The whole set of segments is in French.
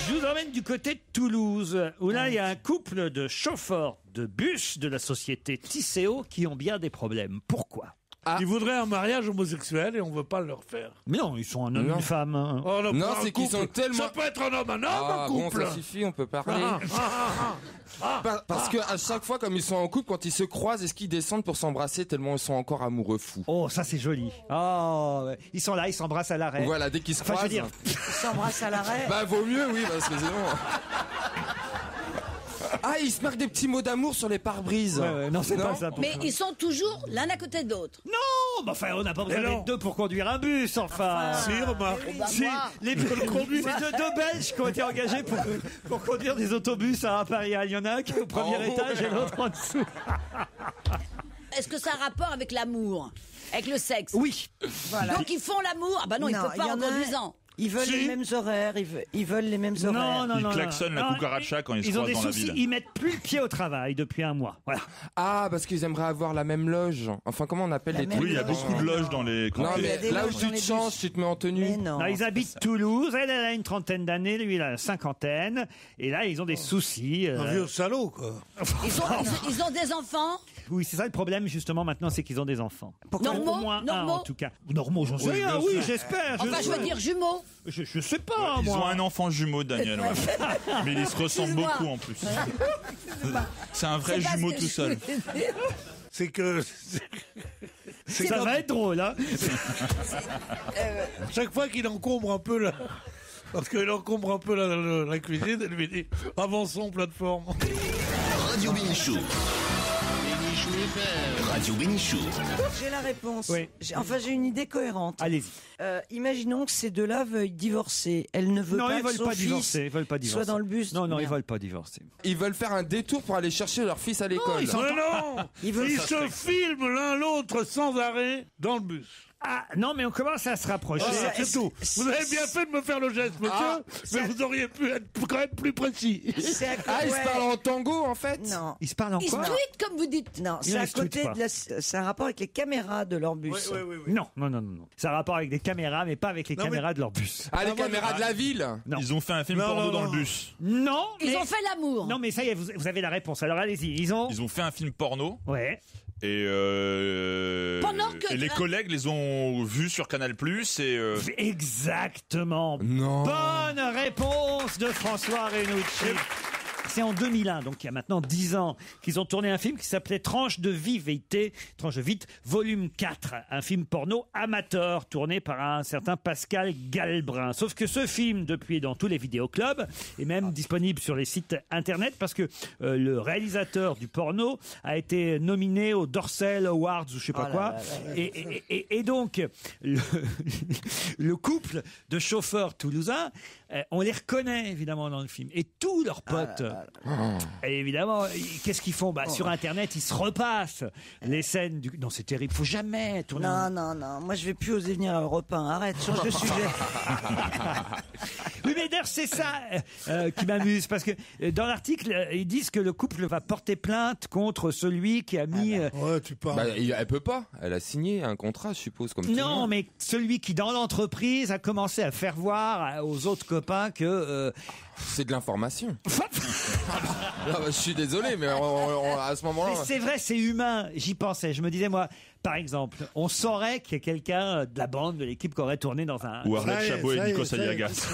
Je vous emmène du côté de Toulouse, où là, il y a un couple de chauffeurs de bus de la société Tisséo qui ont bien des problèmes. Pourquoi ? Ils voudraient un mariage homosexuel et on veut pas leur faire. Mais non, ils sont un homme et une femme. Hein. Oh, Non, c'est qu'ils sont tellement... Ça peut être un homme, un Ah bon, couple. ça suffit, on peut parler. Parce que à chaque fois, comme ils sont en couple, quand ils se croisent, est-ce qu'ils descendent pour s'embrasser tellement ils sont encore amoureux fous? Oh, ça c'est joli. Oh, ouais. Ils sont là, ils s'embrassent à l'arrêt. Voilà, dès qu'ils se Enfin, je veux croisent. dire, Ils s'embrassent à l'arrêt. Bah vaut mieux, oui, parce que sinon... Ah, ils se marquent des petits mots d'amour sur les pare-brises. ouais, non, c'est pas ça. Mais ils sont toujours l'un à côté de l'autre. Non, bah enfin, on n'a pas besoin Mais non. d'être deux pour conduire un bus, enfin. Si, remarque. Si, c'est deux Belges qui ont été engagés pour conduire des autobus à Paris. Il y en a un qui est au premier Oh, étage et l'autre en dessous. Est-ce que ça a un rapport avec l'amour? Avec le sexe? Oui. Voilà. Donc ils font l'amour? Ah bah non, ils Non, peuvent il pas y en en a- conduisant. Ils veulent Si. les mêmes horaires, ils veulent les mêmes horaires. Non, Ils klaxonnent la Non, cucaracha quand ils se ont croisent des dans la soucis, ville. ils mettent plus le pied au travail depuis un mois. Voilà. Ah, parce qu'ils aimeraient avoir la même loge. Enfin, comment on appelle La les même Oui, il y a loge. beaucoup de loges dans les... Non, Il y a mais des là où loges dans tu les te changes, bus. tu te mets en tenue. Mais non. Non, ils c'est habitent pas ça. Toulouse, elle a une trentaine d'années, lui il a la cinquantaine, et là ils ont des soucis. Un vieux salaud, quoi. Ils ont des enfants? Oui, c'est ça le problème justement maintenant, c'est qu'ils ont des enfants. Normaux? Au moins un Normaux? en tout cas. Normaux, j'en sais rien, oui, j'espère. Enfin, je veux dire jumeaux. Je sais pas, Ils moi. ont un enfant jumeau, Daniel. Ouais. Mais ils se ressemblent Excuse-moi. beaucoup en plus. C'est un vrai C'est pas jumeau ce que tout je seul. voulais dire. C'est que... Ça va être drôle, hein. Chaque fois qu'il encombre un peu parce qu'il encombre un peu la cuisine, elle lui dit « Avançons, plateforme ». Radio Bénichou. Radio Bénichou. J'ai la réponse. Oui. J'ai une idée cohérente. Allez-y. Imaginons que ces deux-là veuillent divorcer. Elle ne veut Non, pas ils que veulent son pas fils divorcer. Ils veulent pas divorcer. soit dans le bus. Non, ils Merde. veulent pas divorcer. Ils veulent faire un détour pour aller chercher leur fils à l'école. ils sont- Mais non Ils veulent- Ils se filment l'un l'autre sans arrêt dans le bus. Ah, non, mais on commence à se rapprocher. Voilà, c'est tout. Vous avez bien fait de me faire le geste, monsieur, mais vous auriez pu être quand même plus précis. C'est à côté- Ah, ils ouais. se parlent en tango, en fait? Non. Ils se parlent en Ils se quoi? tweetent, comme vous dites. Non, Ils c'est ne à se tweetent côté pas. de la... C'est un rapport avec les caméras de leur bus. Non. Ça a rapport avec des caméras, mais pas avec les Non, caméras de leur bus. Ah, les caméras de la ville? Non. Ils ont fait un film Non, porno non, dans non. le bus. Non, Ils mais... ont fait l'amour. Non, mais ça y est, vous avez la réponse. Alors allez-y. Ils ont... Ils ont fait un film porno Ouais. et, Pendant que- et les collègues les ont vus sur Canal+, et Exactement. Non. Bonne réponse de François Renucci. C'est en 2001, donc il y a maintenant 10 ans, qu'ils ont tourné un film qui s'appelait Tranche de vie, Tranche de vite, volume 4. Un film porno amateur tourné par un certain Pascal Galbrin. Sauf que ce film, depuis, est dans tous les vidéoclubs, est même disponible sur les sites internet parce que le réalisateur du porno a été nominé aux Dorsal Awards ou je sais pas quoi. Et donc, le couple de chauffeurs toulousains, on les reconnaît évidemment dans le film. Et tous leurs potes, et évidemment, qu'est-ce qu'ils font? Sur Internet, ils se repassent les scènes du... Non, c'est terrible. Faut jamais tourner. Non. Moi, je vais plus oser venir à Europe 1. Arrête, change de sujet. Oui, mais d'ailleurs, c'est ça qui m'amuse. Parce que dans l'article, ils disent que le couple va porter plainte contre celui qui a mis... Ouais, tu parles. Bah, elle peut pas. Elle a signé un contrat, je suppose, comme tout le non, monde. mais celui qui, dans l'entreprise, a commencé à faire voir aux autres copains que... C'est de l'information. Ah, je suis désolé, mais à ce moment-là... Mais c'est vrai, c'est humain. J'y pensais. Je me disais, moi, par exemple, on saurait qu'il y a quelqu'un de la bande, de l'équipe qui aurait tourné dans un... ou Ça y Arlette est, Chabot ça y et est, Nico ça y est. Aliagas.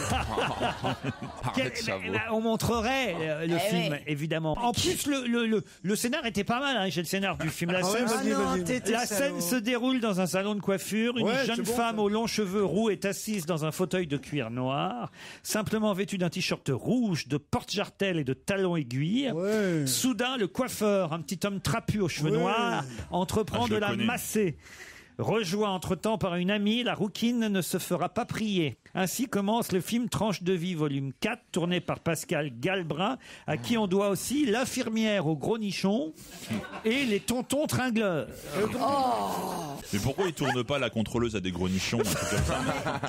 Arrête, Chabot. On montrerait le Eh film, ouais. évidemment. En plus, le scénar était pas mal. Hein. J'ai le scénar du film. La Ah ouais, scène, vas-y, non, vas-y. t'es la salaud. scène se déroule dans un salon de coiffure. Une Ouais, jeune c'est bon, femme ça. aux longs cheveux roux est assise dans un fauteuil de cuir noir, simplement vêtue d'un t-shirt rouge, de porte-jartelles et de talons aiguilles. Ouais. Soudain, le coiffeur, un petit homme trapu aux cheveux Ouais. noirs, entreprend Ah, je de le la connais. masser. Rejoint entre-temps par une amie, la rouquine ne se fera pas prier. Ainsi commence le film Tranche de vie, volume 4, tourné par Pascal Galbrin, à qui on doit aussi L'infirmière au gros nichon et Les tontons tringleurs. Mais pourquoi ils tournent pas La contrôleuse à des gros nichons, un truc comme ça?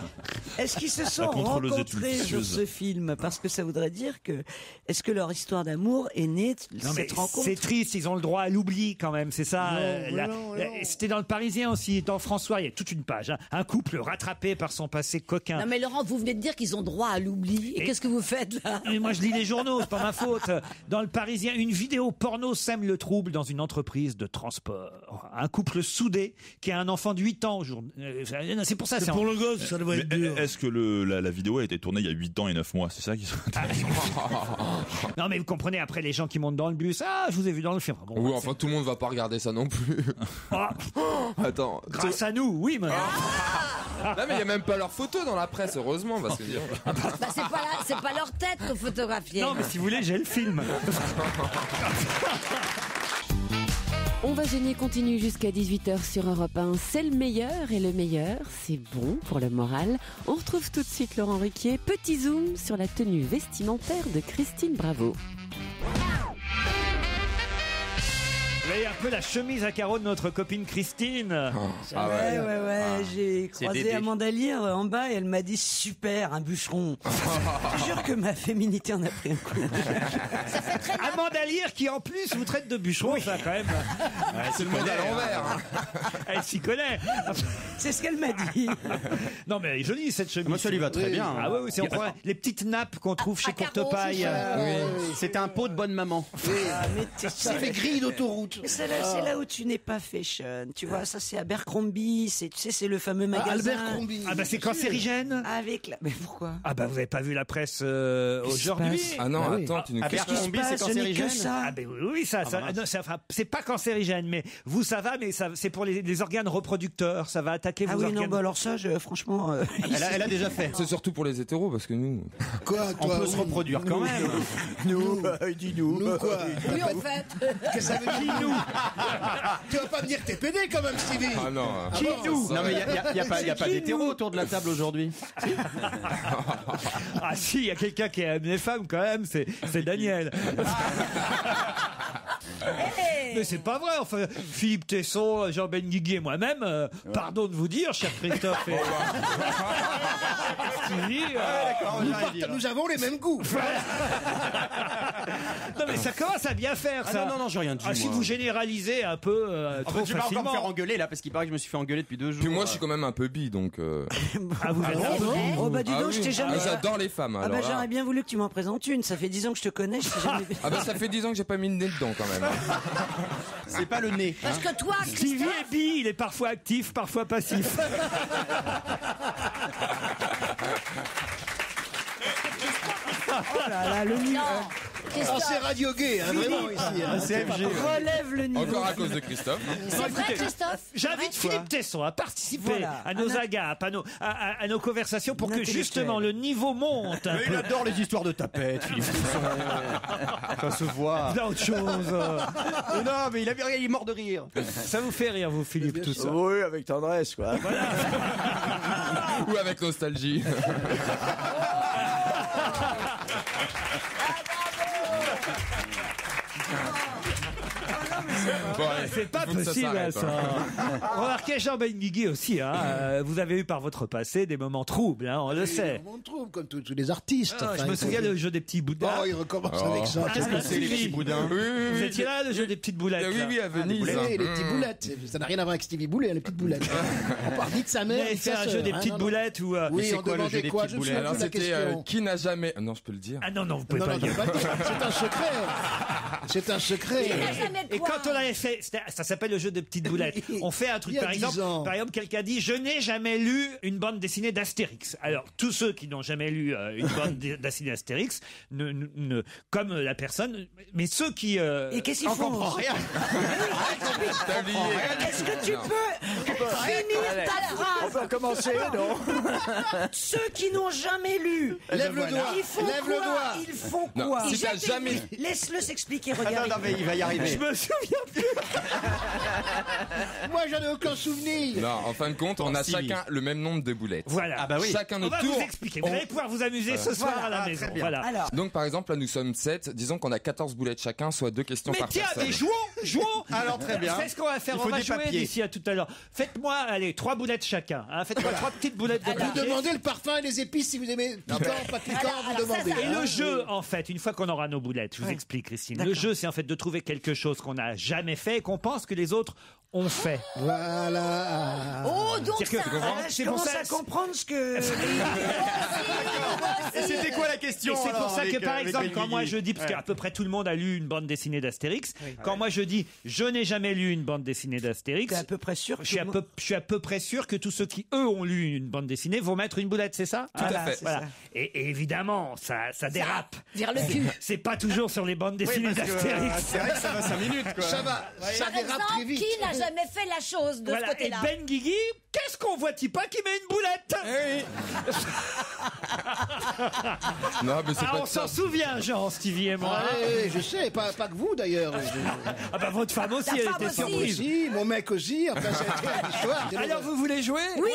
Est-ce qu'ils se sont La contrôleuse est une rencontrés sur vicieuse. ce film? Parce que ça voudrait dire que... Est-ce que leur histoire d'amour est née de Non, mais cette rencontre? c'est triste, ils ont le droit à l'oubli quand même, c'est ça. non. C'était dans le Parisien aussi, dans François, il y a toute une page. Hein. Un couple rattrapé par son passé coquin. Non, mais Laurent, vous venez de dire qu'ils ont droit à l'oubli. Et qu'est-ce que vous faites là? Et moi, je lis les journaux, c'est pas ma faute. Dans le Parisien, une vidéo porno sème le trouble dans une entreprise de transport. Un couple soudé qui a un enfant de 8 ans aujourd'hui. C'est pour ça. C'est pour le gosse, ça doit être dur. Est-ce que la vidéo a été tournée il y a 8 ans et 9 mois? C'est ça qui sont Non, mais vous comprenez, après, les gens qui montent dans le bus, ah, je vous ai vu dans le film. Bon, Oui, enfin, tout le monde va pas regarder ça non plus. Ah, Attends. grâce à nous, oui, mais... Non, mais il y a même pas leurs photos dans la presse, heureusement, parce que Bah, c'est pas leur tête que photographier. Non, mais si vous voulez, j'ai le film. On va gêner continue jusqu'à 18h sur Europe 1. C'est le meilleur et le meilleur, c'est bon pour le moral. On retrouve tout de suite Laurent Ruquier. Petit zoom sur la tenue vestimentaire de Christine Bravo. Vous voyez un peu la chemise à carreaux de notre copine Christine. Ouais. J'ai croisé Dédé. Amanda Lear en bas et elle m'a dit super, un bûcheron. Je te jure que ma féminité en a pris un coup. Amanda Lear qui en plus vous traite de bûcheron, ça quand même. c'est le monde à l'envers. Elle s'y connaît. C'est ce qu'elle m'a dit. Non mais elle est jolie cette chemise. Moi, ça lui va très bien. Ah oui, on croit les petites nappes qu'on trouve chez carreaux, Courtepaille. c'est ça. C'était un pot de bonne maman. Mais Ça fait grille d'autoroute. Mais c'est là où tu n'es pas fashion. Tu vois, ça c'est Abercrombie, tu sais, c'est le fameux magasin. Albert Crombie. Ah bah c'est cancérigène. Avec la... Mais pourquoi? Ah bah vous avez pas vu la presse aujourd'hui? Ah non, Ah oui. attends, tu nous caches. Abercrombie, c'est Je n'ai que cancérigène. ça. Ah ben oui, ça, non, enfin, c'est pas cancérigène, mais vous ça va, mais ça, c'est pour les organes reproducteurs, ça va attaquer Ah vos oui, organes. non, bah alors ça, franchement... Elle a déjà fait. C'est surtout pour les hétéros, parce que nous. Quoi, On toi peut se reproduire quand même. Nous, dis-nous. Nous, quoi? Oui, en fait. Qu'est-ce que ça veut dire, nous? Tu vas pas me dire que t'es pédé, quand même, Stevie. Ah non. Qui nous? Non, mais il n'y a pas d'hétéro autour de la table aujourd'hui. Ah si, il y a quelqu'un qui aime les femmes quand même, c'est Daniel. Mais c'est pas vrai, enfin, Philippe Tesson, Jean Benguigui et moi-même, pardon de vous dire, cher Christophe et Stevie, Nous avons les mêmes goûts. non mais ça commence à bien faire ça. non, j'ai rien dit. Ah, si moi. vous généralisez un peu trop Je vais pas encore me faire facilement. engueuler là parce qu'il paraît que je me suis fait engueuler depuis 2 jours. Puis moi, je suis quand même un peu bi, donc. Ah, vous êtes Oh bah dis donc, je t'ai jamais... J'adore les femmes. Ah Alors bah là. j'aurais bien voulu que tu m'en présentes une. Ça fait 10 ans que je te connais, je t'ai jamais... Ah bah ça fait 10 ans que j'ai pas mis le nez dedans quand même. C'est pas le nez. Parce que toi, Stevie Christophe, est bi, il est parfois actif, parfois passif. Oh là là, le niveau... non. Ah, Christophe, c'est radio gay, hein, vraiment, ici. hein. CFG. Relève le niveau. Encore à cause de Christophe. c'est vrai, Christophe. J'invite Philippe Tesson à participer Voilà. à nos agapes, à nos conversations pour que Intellectuel. justement le niveau monte un Mais peu. il adore les histoires de tapettes, Philippe Tesson. Ça se voit. Il y a autre chose. Non, mais il est mort de rire. Ça vous fait rire, vous, Philippe, tout ça? Oui, avec tendresse, quoi. Ou avec nostalgie. Bon, allez, C'est pas faut que possible, s'arrête, ça. hein. Remarquez, Jean Benguigui aussi, hein, vous avez eu par votre passé des moments troubles, hein, on le sait. On trouve comme tous les artistes. Ah, je enfin, me souviens il faut- le jeu des petits boudins. Oh, il recommence avec ça. Qu'est-ce que C'est les petits boudins. Oui, oui, Vous oui. étiez là, le jeu des petites boulettes? Oui, là oui, à Venise. Oui, les petites boulettes. Ça n'a rien à voir avec Stevie Boulet, les petites boulettes. On parle ni de sa Vous mère, avez ni de fait sa un sœur, jeu des hein, petites non, non. boulettes ou... Oui, c'est on quoi le jeu demandait des quoi? petites Je me boulettes souviens Alors plus de la c'était question. qui n'a jamais. Non, je peux le dire. Ah non, vous pouvez Non, pas non, le je dire. peux pas le dire. C'est un secret. C'est un secret. Il n'a jamais Et quoi. quand on l'avait fait, ça s'appelle le jeu des petites boulettes. On fait un truc, Il y a par 10 exemple, ans. quelqu'un dit, je n'ai jamais lu une bande dessinée d'Astérix. Alors, tous ceux qui n'ont jamais lu une bande dessinée d'Astérix, comme la personne, mais ceux qui... Et qu'est-ce qu'ils font? T'as oublié. Est-ce que tu peux finir ta phrase? On peut recommencer, non? Ceux qui n'ont jamais lu, Lève le doigt. ils font Lève le quoi? doigt. Ils font Non, quoi? si t'as jamais. Laisse-le s'expliquer, Non, regarde. non, mais il va y arriver. Je me souviens plus. Moi, j'en ai aucun souvenir. Non, en fin de compte, on a Stevie. chacun le même nombre de boulettes. Voilà. Ah bah oui. Chacun On notre va tour. vous expliquer. Vous allez pouvoir vous amuser ce soir à la maison. Voilà. Alors, Donc par exemple, là nous sommes 7. Disons qu'on a 14 boulettes chacun, soit 2 questions Mais par tiens, personne. mais jouons. Alors, très bien. C'est ce qu'on va faire. Il On faut va des jouer papiers. d'ici à tout à l'heure. Faites-moi, allez, 3 boulettes chacun. Hein. Faites-moi 3 petites boulettes de Vous papier. demandez le parfum et les épices si vous aimez piquant, pas piquant, vous demandez. Et hein. le jeu, en fait, une fois qu'on aura nos boulettes, je vous explique, Christine. Le jeu, c'est en fait de trouver quelque chose qu'on n'a jamais fait et qu'on pense que les autres ont fait. Voilà. Oh, donc C'est-à-dire que- Je commence à comprendre ce que... Et c'était quoi la Et question c'est pour alors, ça que, avec, par avec exemple, quand Benguigui moi je dis, parce qu'à peu près tout le monde a lu une bande dessinée d'Astérix, quand moi je dis je n'ai jamais lu une bande dessinée d'Astérix, T'es à peu près sûr que je suis à peu près sûr que tous ceux qui, eux, ont lu une bande dessinée vont mettre une boulette, c'est ça? Tout à fait. Voilà. Et évidemment, ça dérape. vers le cul. C'est pas toujours sur les bandes dessinées Oui, parce que, d'Astérix. Astérix, ça va 5 minutes, quoi. Ça va, ça Par dérape très exemple, vite. qui n'a jamais fait la chose de ce Voilà. Et côté-là? Ben Guigui, qu'est-ce qu'on voit-il pas qui met une boulette? Non, mais c'est Ah, pas on de ça. s'en souvient, Jean, Stevie et moi. Ah, oui, je sais, pas que vous d'ailleurs. Ah bah votre femme aussi, Ta elle femme était aussi. surprise. Aussi, mon mec aussi, enfin c'était l'histoire. Alors vous voulez jouer? Oui.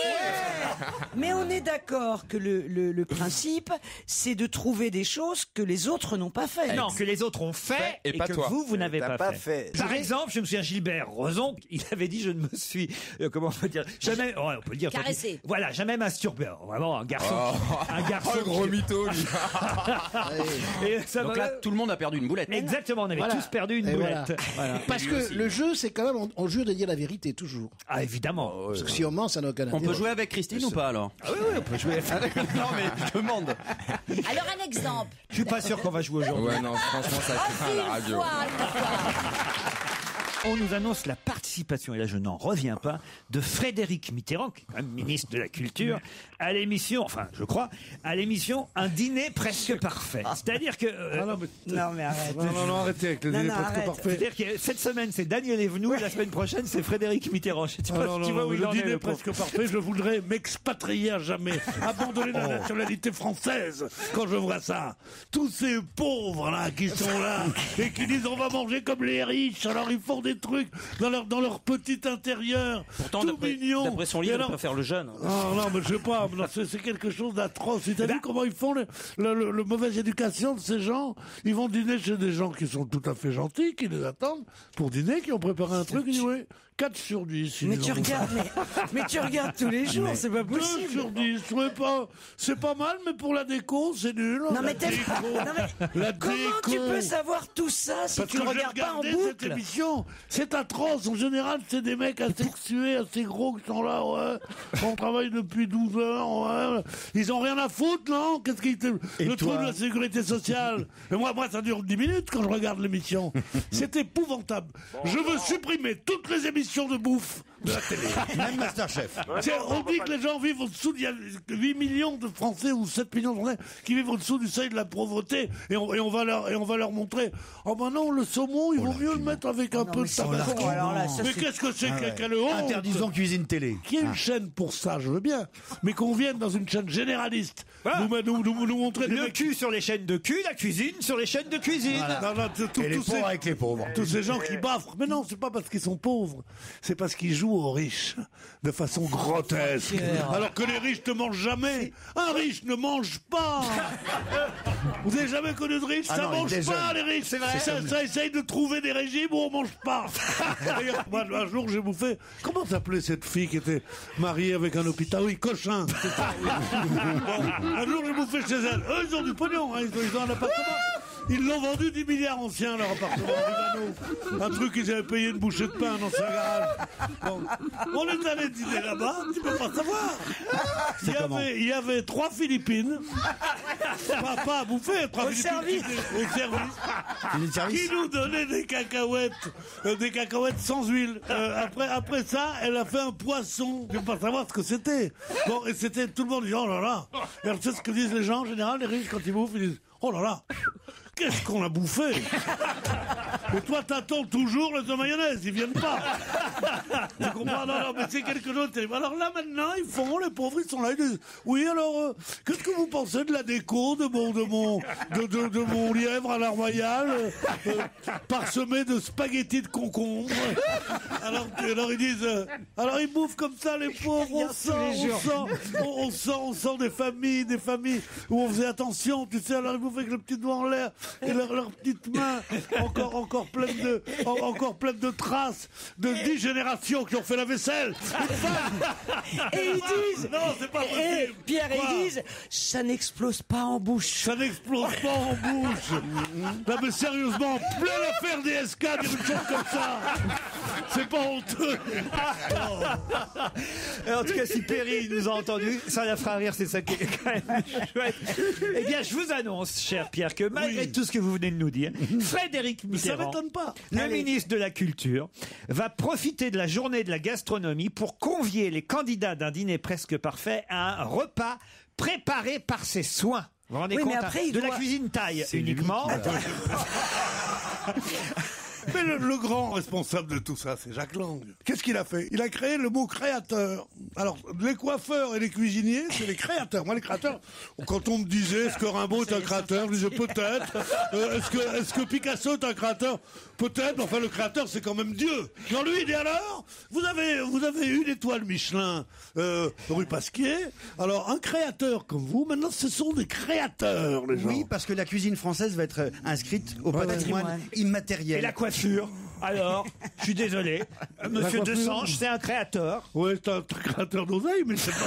Mais on est d'accord que le principe, c'est de trouver des choses que les autres n'ont pas fait. Non, que les autres ont fait Et pas que toi. vous n'avez T'as pas pas fait. fait. Par exemple, je me souviens Gilbert Rozon, il avait dit je ne me suis comment on peut dire jamais on peut le dire Caressé. Voilà, jamais masturbé. Alors, vraiment un garçon un garçon Oh, le gros mytho, lui. Et ça Donc m'a- là, tout le monde a perdu une boulette. Exactement, on avait Voilà. tous perdu une Et boulette. voilà. Parce que le jeu, c'est quand même, on jure de dire la vérité toujours. Ah évidemment. Parce que si on ment, ça n'a aucun intérêt. On peut jouer avec Christine ou pas alors? Ah oui, on peut jouer. Non mais je demande. Alors un exemple. Je suis pas sûr qu'on va jouer aujourd'hui. Ouais, non, franchement, ça Oh, craint si, à la une radio. fois, une fois. On nous annonce la participation, et là je n'en reviens pas, de Frédéric Mitterrand, qui est quand même ministre de la Culture, à l'émission, enfin je crois, à l'émission Un dîner presque parfait. C'est-à-dire que... Ah non, mais, Non, mais arrête. non, arrêtez avec les Non, délais non, presque arrête. parfaits. C'est-à-dire que cette semaine c'est Daniel Evenou, et la semaine prochaine c'est Frédéric Mitterrand. Je sais Ah pas non, si non, tu vois non, où il le en est, dîner le pauvre. presque parfait, je voudrais m'expatrier à jamais, abandonner la nationalité française quand je vois ça. Tous ces pauvres là qui sont là et qui disent on va manger comme les riches, alors ils font des trucs dans leur petit intérieur, Pourtant, tout mignon. d'après son Et livre, alors- il préfère le jeune. Ah non, mais je sais pas, non, c'est quelque chose d'atroce. Tu as vu comment ils font le mauvaise éducation de ces gens? Ils vont dîner chez des gens qui sont tout à fait gentils, qui les attendent pour dîner, qui ont préparé un truc, ils disent oui, 4 sur 10. Mais ils tu en ont regardes, mais tu regardes tous les jours, c'est pas 2 possible. sur 10, ouais, c'est pas mal, mais pour la déco, c'est nul. Non, La mais t'es- déco. non, mais La comment déco. tu peux savoir tout ça si Parce tu que le j'ai regardes pas en regardé cette boucle? émission, c'est atroce. En général, c'est des mecs asexués, assez gros qui sont là, ouais. On travaille depuis 12 heures, ouais. Ils ont rien à foutre, non? Qu'est-ce qui le trou de la sécurité sociale? Mais moi, ça dure 10 minutes quand je regarde l'émission. C'est épouvantable. Je veux supprimer toutes les émissions de bouffe de la télé. Même Masterchef. On dit que les gens vivent au-dessous, il y a 8 millions de Français ou 7 millions de Français qui vivent au-dessous du seuil de la pauvreté et on va leur montrer, oh ben non, le saumon, il vaut mieux le mettre avec un peu de tabasco. Alors là, ça, Mais c'est- qu'est-ce que c'est qu'à le honte? Interdisons cuisine télé. Qu'il y ait une chaîne pour ça, je veux bien, mais qu'on vienne dans une chaîne généraliste Voilà. nous montrer des Le mecs- cul sur les chaînes de cul, la cuisine sur les chaînes de cuisine. Non, tous ces- avec les pauvres. tous ces gens qui baffrent. Mais non, c'est pas parce qu'ils sont pauvres, c'est parce qu'ils jouent aux riches de façon grotesque. Alors que les riches ne mangent jamais. Un riche ne mange pas. Vous avez jamais connu de riches? Ça non, mange il pas, déjeune. les riches. Ça essaye de trouver des régimes où on mange pas. D'ailleurs, moi, un jour, j'ai bouffé. Comment s'appelait cette fille qui était mariée avec un hôpital? Oui, Cochin. C'est ça, oui. Bon, un jour, j'ai bouffé chez elle. Eux, ils ont du pognon, hein, ils ont un appartement. Ils l'ont vendu 10 milliards anciens, leur appartement à Lugano. Un truc qu'ils avaient payé une bouchée de pain dans un garage. Bon. On est allé dîner là-bas, tu peux pas savoir. Il y avait 3 Philippines. Pas à bouffer, 3 Au Philippines. Au service. Qui nous donnait des cacahuètes sans huile. Après ça, elle a fait un poisson. Je ne veux pas savoir ce que c'était. Bon, et c'était, tout le monde dit, oh là là. Et alors, tu sais ce que disent les gens, en général, les riches, quand ils bouffent, ils disent, oh là là, qu'est-ce qu'on a bouffé? Et toi, t'attends toujours les de mayonnaise, ils viennent pas. Tu comprends? Non, mais c'est quelque chose de terrible. Alors là, maintenant, ils font, les pauvres, ils sont là, ils disent, oui, alors, qu'est-ce que vous pensez de la déco de mon lièvre à la royale, parsemé de spaghettis de concombre? Alors ils disent, alors ils bouffent comme ça, les pauvres, on sent des familles où on faisait attention, tu sais, alors ils bouffent avec le petit doigt en l'air et leurs petites mains encore pleines de traces de 10 générations qui ont fait la vaisselle. Et ils disent, non, c'est pas et possible. Pierre, Quoi? ils disent, ça n'explose pas en bouche. Ça n'explose pas en bouche. Non mais sérieusement, plein l'affaire DSK dire une chose comme ça. C'est pas honteux. En tout cas, si Perry nous a entendu, ça la fera rire, c'est ça qui est quand même chouette. Eh bien, je vous annonce, cher Pierre, que malgré tout ce que vous venez de nous dire, Frédéric Mitterrand, m'étonne pas. le ministre de la Culture, va profiter de la journée de la gastronomie pour convier les candidats d'un dîner presque parfait à un repas préparé par ses soins. Vous vous rendez Oui, compte, mais après, il de doit- la cuisine taille uniquement. Mais le grand responsable de tout ça, c'est Jacques Lang. Qu'est-ce qu'il a fait? Il a créé le mot créateur. Alors, les coiffeurs et les cuisiniers, c'est les créateurs. Moi, les créateurs, quand on me disait, est-ce que Rimbaud est un créateur? Je disais peut-être. Est-ce que Picasso est un créateur? Peut-être. Mais enfin, le créateur, c'est quand même Dieu. Non, lui, il dit alors, vous avez une étoile Michelin, rue Pasquier. Alors, un créateur comme vous, maintenant, ce sont des créateurs, les gens. Oui, parce que la cuisine française va être inscrite au patrimoine immatériel. Et la coiffure, alors, je suis désolé, Monsieur coiffure. Desange, c'est un créateur. Oui, c'est un créateur d'oseille, mais c'est pas